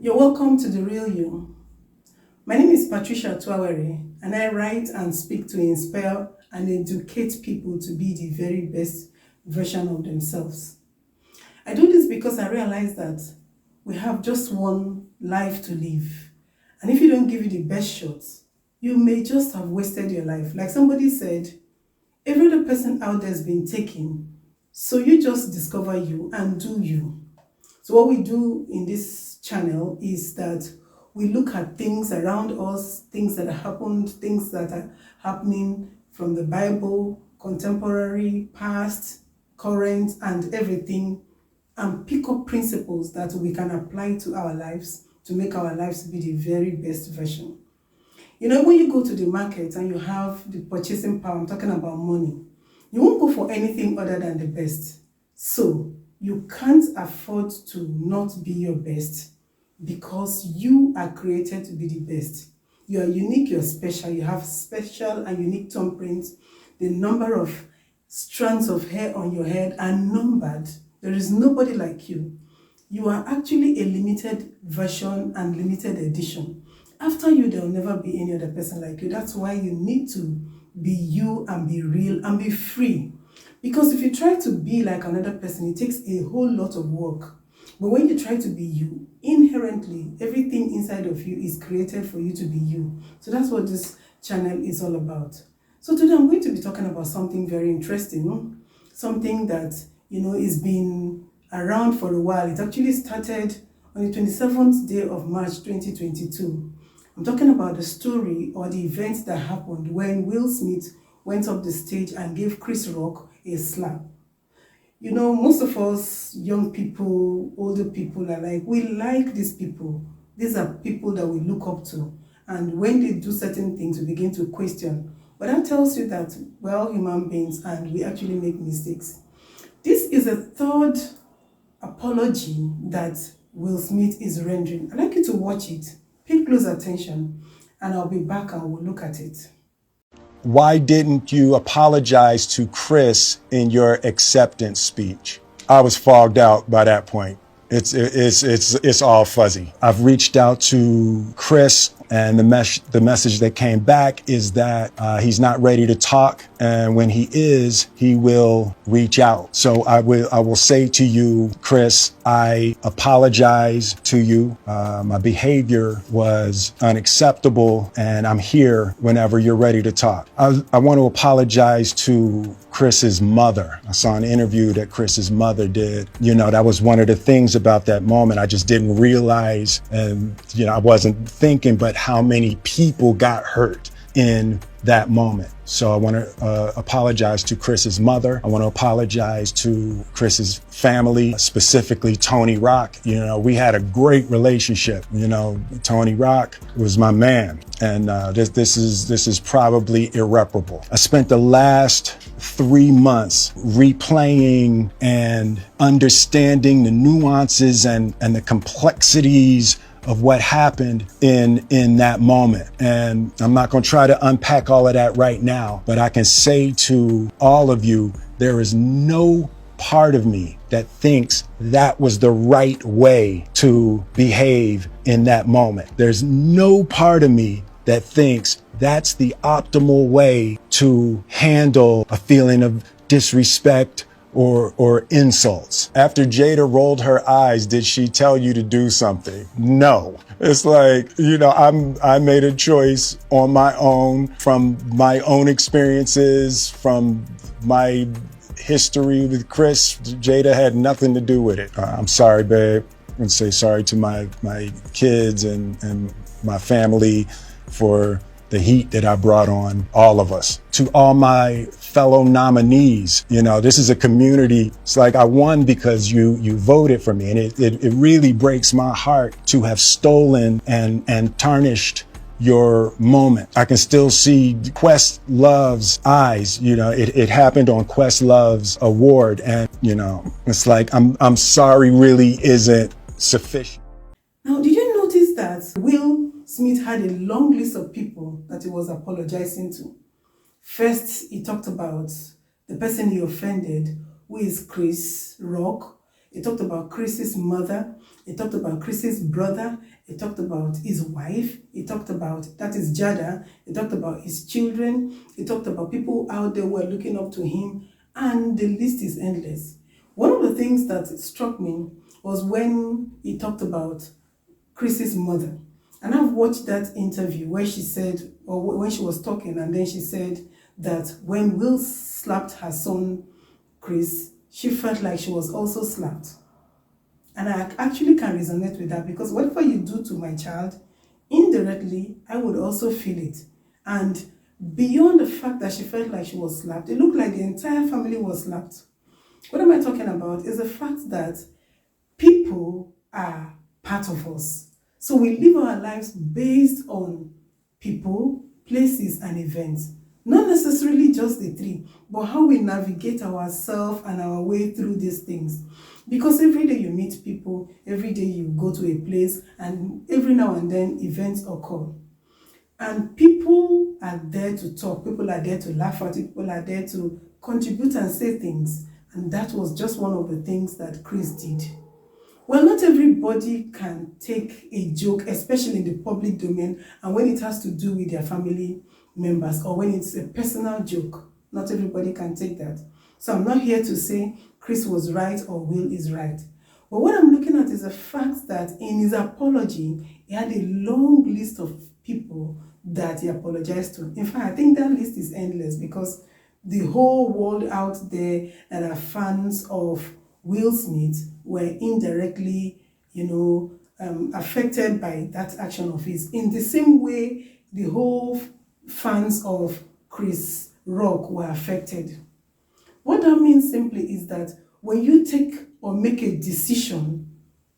You're welcome to The Real You. My name is Patricia Tuawere, and I write and speak to inspire and educate people to be the very best version of themselves. I do this because I realize that we have just one life to live. And if you don't give it the best shot, you may just have wasted your life. Like somebody said, every other person out there has been taken. So you just discover you and do you. So what we do in this channel is that we look at things around us, things that have happened, things that are happening from the Bible, contemporary, past, current, and everything, and pick up principles that we can apply to our lives to make our lives be the very best version. You know, when you go to the market and you have the purchasing power, I'm talking about money, you won't go for anything other than the best. So you can't afford to not be your best because you are created to be the best. You are unique, you're special, you have special and unique thumbprints. The number of strands of hair on your head are numbered. There is nobody like you. You are actually a limited version and limited edition. After you, there will never be any other person like you. That's why you need to be you and be real and be free. Because if you try to be like another person, it takes a whole lot of work. But when you try to be you, inherently, everything inside of you is created for you to be you. So that's what this channel is all about. So today I'm going to be talking about something very interesting. Something that, is been around for a while. It actually started on the 27th day of March 2022. I'm talking about the story or the event that happened when Will Smith went up the stage and gave Chris Rock a slap. Most of us, young people, older people, are like, we like these people. These are people that we look up to. And when they do certain things, we begin to question. But that tells you that we're all human beings and we actually make mistakes. This is a third apology that Will Smith is rendering. I'd like you to watch it. Pay close attention. And I'll be back and we'll look at it. Why didn't you apologize to Chris in your acceptance speech? I was fogged out by that point. It's all fuzzy. I've reached out to Chris, and the message that came back is that he's not ready to talk, and when he is, he will reach out. So I will say to you, Chris, I apologize to you. My behavior was unacceptable, and I'm here whenever you're ready to talk. I want to apologize to Chris's mother. I saw an interview that Chris's mother did. That was one of the things about that moment. I just didn't realize, and I wasn't thinking, but how many people got hurt in that moment. So I want to apologize to Chris's mother. I want to apologize to Chris's family, specifically Tony Rock. We had a great relationship. Tony Rock was my man, and this is probably irreparable. I spent the last 3 months replaying and understanding the nuances and the complexities of what happened in that moment. And I'm not going to try to unpack all of that right now, but I can say to all of you, there is no part of me that thinks that was the right way to behave in that moment. There's no part of me that thinks that's the optimal way to handle a feeling of disrespect or insults. After Jada rolled her eyes, did she tell you to do something? No. It's like, I made a choice on my own, from my own experiences, from my history with Chris. Jada had nothing to do with it. I'm sorry, babe. And say sorry to my kids and my family for the heat that I brought on all of us. To all my fellow nominees, this is a community. It's like I won because you voted for me. And it really breaks my heart to have stolen and tarnished your moment. I can still see Questlove's eyes. It happened on Questlove's award. And, it's like, I'm sorry really isn't sufficient. Now, did you notice that Will Smith had a long list of people that he was apologizing to? First, he talked about the person he offended, who is Chris Rock. It talked about Chris's mother. It talked about Chris's brother. It talked about his wife. It talked about, that is Jada. It talked about his children. It talked about people out there who are looking up to him. And the list is endless. One of the things that struck me was when he talked about Chris's mother. And I've watched that interview where she said, or when she was talking, and then she said that when Will slapped her son, Chris, she felt like she was also slapped. And I actually can resonate with that, because whatever you do to my child, indirectly, I would also feel it. And beyond the fact that she felt like she was slapped, it looked like the entire family was slapped. What am I talking about? Is the fact that people are part of us. So we live our lives based on people, places, and events. Not necessarily just the three, but how we navigate ourselves and our way through these things. Because every day you meet people, every day you go to a place, and every now and then events occur. And people are there to talk, people are there to laugh at it, people are there to contribute and say things. And that was just one of the things that Chris did. Well, not everybody can take a joke, especially in the public domain, and when it has to do with their family members, or when it's a personal joke. Not everybody can take that. So I'm not here to say Chris was right or Will is right. But what I'm looking at is the fact that in his apology, he had a long list of people that he apologized to. In fact, I think that list is endless, because the whole world out there that are fans of Will Smith were indirectly, affected by that action of his. In the same way, the whole fans of Chris Rock were affected. What that means simply is that when you take or make a decision,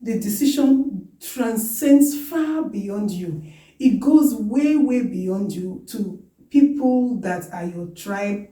the decision transcends far beyond you. It goes way, way beyond you to people that are your tribe.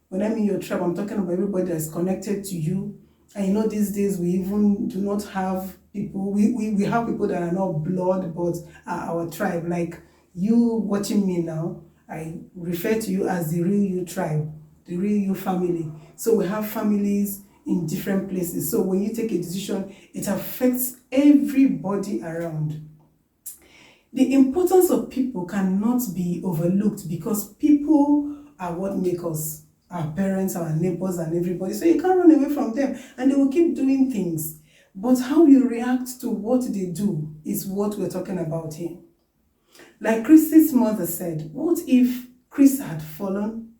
When I mean your tribe, I'm talking about everybody that's connected to you. And these days we even do not have people, we have people that are not blood, but are our tribe. Like you watching me now, I refer to you as the real you tribe, the real you family. So we have families in different places. So when you take a decision, it affects everybody around. The importance of people cannot be overlooked, because people are what make us. Our parents, our neighbors, and everybody. So you can't run away from them, and they will keep doing things. But how you react to what they do is what we're talking about here. Like Chris's mother said, what if Chris had fallen?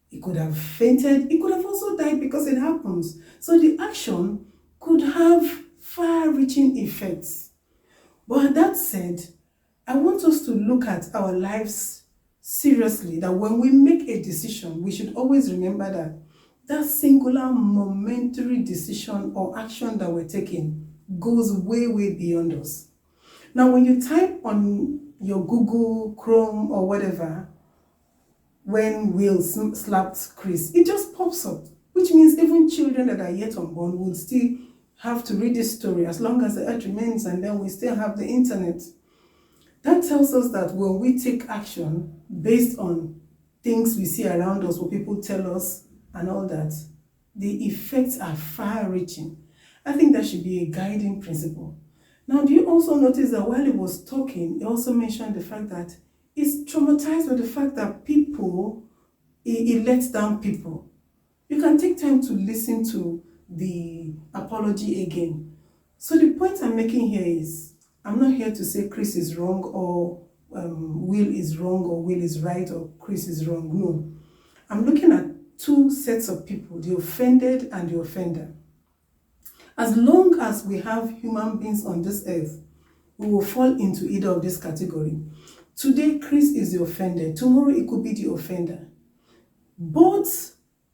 He could have fainted. He could have also died, because it happens. So the action could have far-reaching effects. But that said, I want us to look at our lives seriously, that when we make a decision, we should always remember that that singular momentary decision or action that we're taking goes way, way beyond us. Now, when you type on your Google Chrome or whatever, when Will slapped Chris, it just pops up, which means even children that are yet unborn would still have to read this story as long as the earth remains, and then we still have the internet. That tells us that when we take action based on things we see around us, what people tell us and all that, the effects are far-reaching. I think that should be a guiding principle. Now, do you also notice that while he was talking, he also mentioned the fact that he's traumatized by the fact that he lets down people. You can take time to listen to the apology again. So the point I'm making here is, I'm not here to say Chris is wrong, or Will is wrong, or Will is right, or Chris is wrong. No. I'm looking at two sets of people, the offended and the offender. As long as we have human beings on this earth, we will fall into either of this category. Today, Chris is the offender. Tomorrow, it could be the offender. But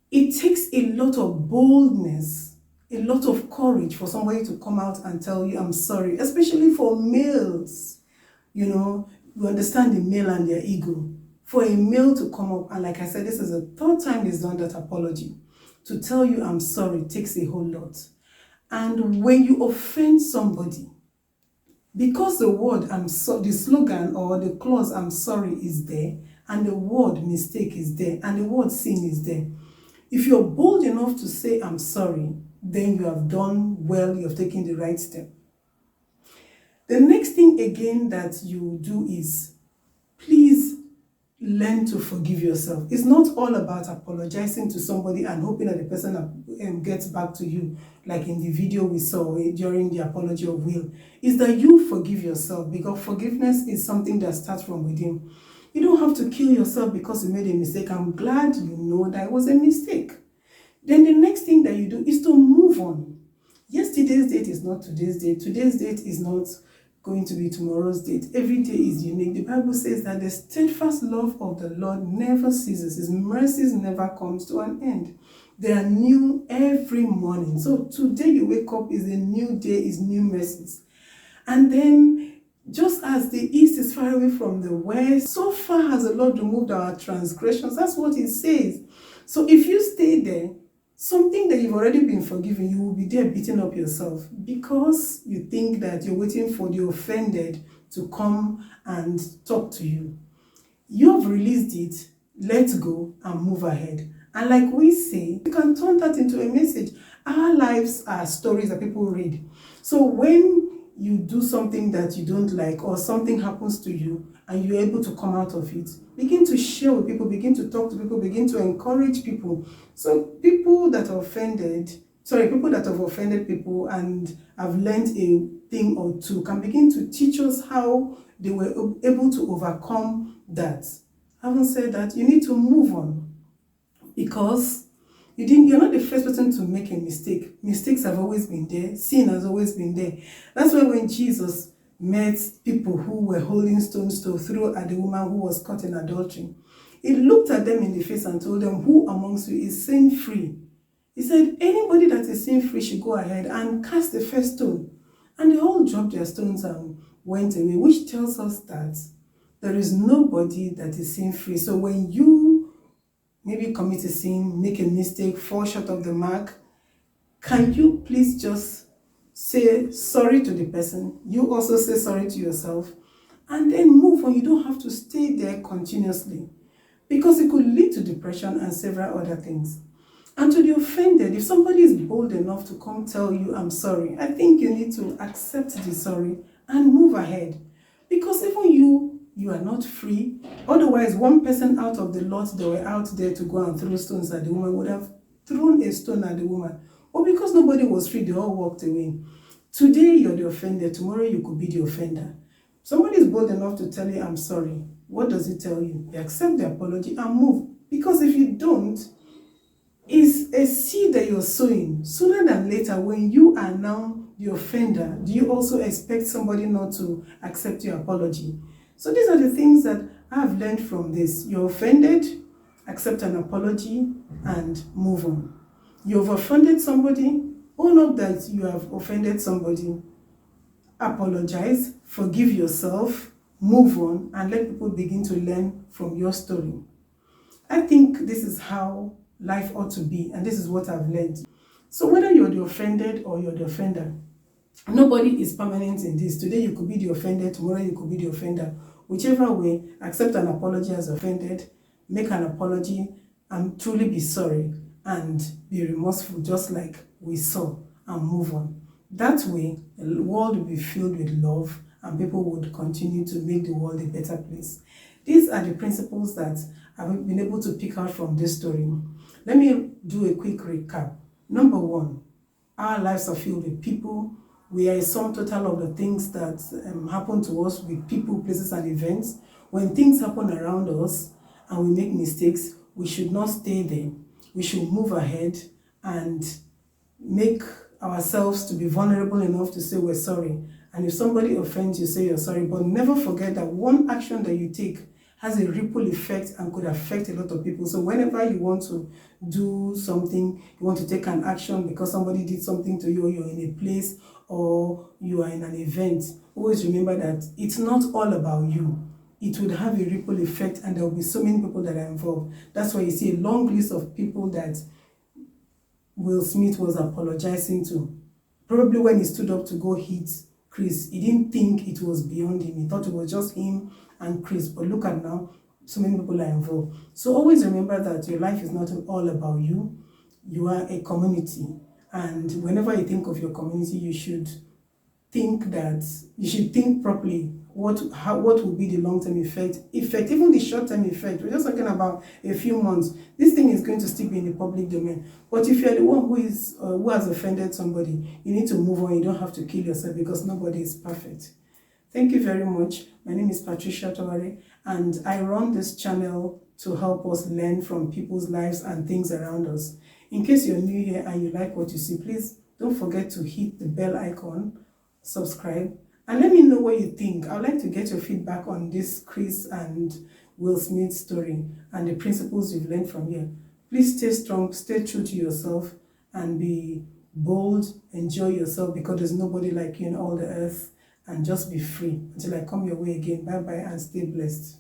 it takes a lot of boldness, a lot of courage for somebody to come out and tell you, I'm sorry, especially for males. You understand the male and their ego. For a male to come up, and like I said, this is the third time he's done that apology, to tell you I'm sorry takes a whole lot. And when you offend somebody, because the word the slogan or the clause I'm sorry is there, and the word mistake is there, and the word sin is there, if you're bold enough to say I'm sorry, then you have done well, you've taken the right step. The next thing again that you do is, please learn to forgive yourself. It's not all about apologizing to somebody and hoping that the person gets back to you, like in the video we saw during the apology of Will. It's that you forgive yourself, because forgiveness is something that starts from within. You don't have to kill yourself because you made a mistake. I'm glad you know that it was a mistake. Then the next thing that you do is to move on. Yesterday's date is not today's date. Today's date is not going to be tomorrow's date. Every day is unique. The Bible says that the steadfast love of the Lord never ceases. His mercies never comes to an end. They are new every morning. So today you wake up is a new day, is new mercies. And then just as the east is far away from the west, so far has the Lord removed our transgressions. That's what it says. So if you stay there, something that you've already been forgiven, you will be there beating up yourself because you think that you're waiting for the offended to come and talk to you. You have released it, let go and move ahead. And like we say, you can turn that into a message. Our lives are stories that people read. So when you do something that you don't like, or something happens to you and you're able to come out of it, begin to share with people, begin to talk to people, begin to encourage people. So people that have offended people and have learned a thing or two can begin to teach us how they were able to overcome that. Having said that, you need to move on, because you're not the first person to make a mistake. Mistakes have always been there. Sin has always been there. That's why when Jesus met people who were holding stones to throw at the woman who was caught in adultery, he looked at them in the face and told them, who amongst you is sin-free? He said, anybody that is sin-free should go ahead and cast the first stone. And they all dropped their stones and went away, which tells us that there is nobody that is sin-free. So when you maybe commit a sin, make a mistake, fall short of the mark, can you please just say sorry to the person? You also say sorry to yourself, and then move on. You don't have to stay there continuously, because it could lead to depression and several other things. And to the offended, if somebody is bold enough to come tell you, I'm sorry, I think you need to accept the sorry and move ahead. Because even you are not free. Otherwise, one person out of the lot that were out there to go and throw stones at the woman would have thrown a stone at the woman. But because nobody was free, they all walked away. Today, you're the offender. Tomorrow, you could be the offender. Somebody is bold enough to tell you, I'm sorry. What does it tell you? You accept the apology and move. Because if you don't, it's a seed that you're sowing. Sooner than later, when you are now the offender, do you also expect somebody not to accept your apology? So these are the things that I've learned from this. You're offended, accept an apology and move on. You've offended somebody, own up that you have offended somebody. Apologize, forgive yourself, move on, and let people begin to learn from your story. I think this is how life ought to be, and this is what I've learned. So whether you're the offended or you're the offender, nobody is permanent in this. Today you could be the offended, tomorrow you could be the offender. Whichever way, accept an apology as offended, make an apology, and truly be sorry, and be remorseful, just like we saw, and move on. That way, the world will be filled with love, and people would continue to make the world a better place. These are the principles that I've been able to pick out from this story. Let me do a quick recap. Number one, our lives are filled with people. We are a sum total of the things that happen to us with people, places, and events. When things happen around us and we make mistakes, we should not stay there. We should move ahead and make ourselves to be vulnerable enough to say we're sorry. And if somebody offends you, say you're sorry. But never forget that one action that you take has a ripple effect and could affect a lot of people. So whenever you want to do something, you want to take an action because somebody did something to you, or you're in a place, or you are in an event, always remember that it's not all about you. It would have a ripple effect, and there will be so many people that are involved. That's why you see a long list of people that Will Smith was apologizing to. Probably when he stood up to go hit Chris, he didn't think it was beyond him. He thought it was just him and Chris. But look at now, so many people are involved. So always remember that your life is not all about you. You are a community. And whenever you think of your community, you should think properly. What will be the long-term effect, even the short-term effect. We're just talking about a few months. This thing is going to still be in the public domain. But if you're the one who has offended somebody, you need to move on. You don't have to kill yourself, because nobody is perfect. Thank you very much. My name is Patricia Towari, and I run this channel to help us learn from people's lives and things around us. In case you're new here and you like what you see, please don't forget to hit the bell icon, subscribe, and let me know what you think. I'd like to get your feedback on this Chris and Will Smith story and the principles you've learned from here. Please stay strong, stay true to yourself, and be bold. Enjoy yourself, because there's nobody like you in all the earth. And just be free until I come your way again. Bye bye, and stay blessed.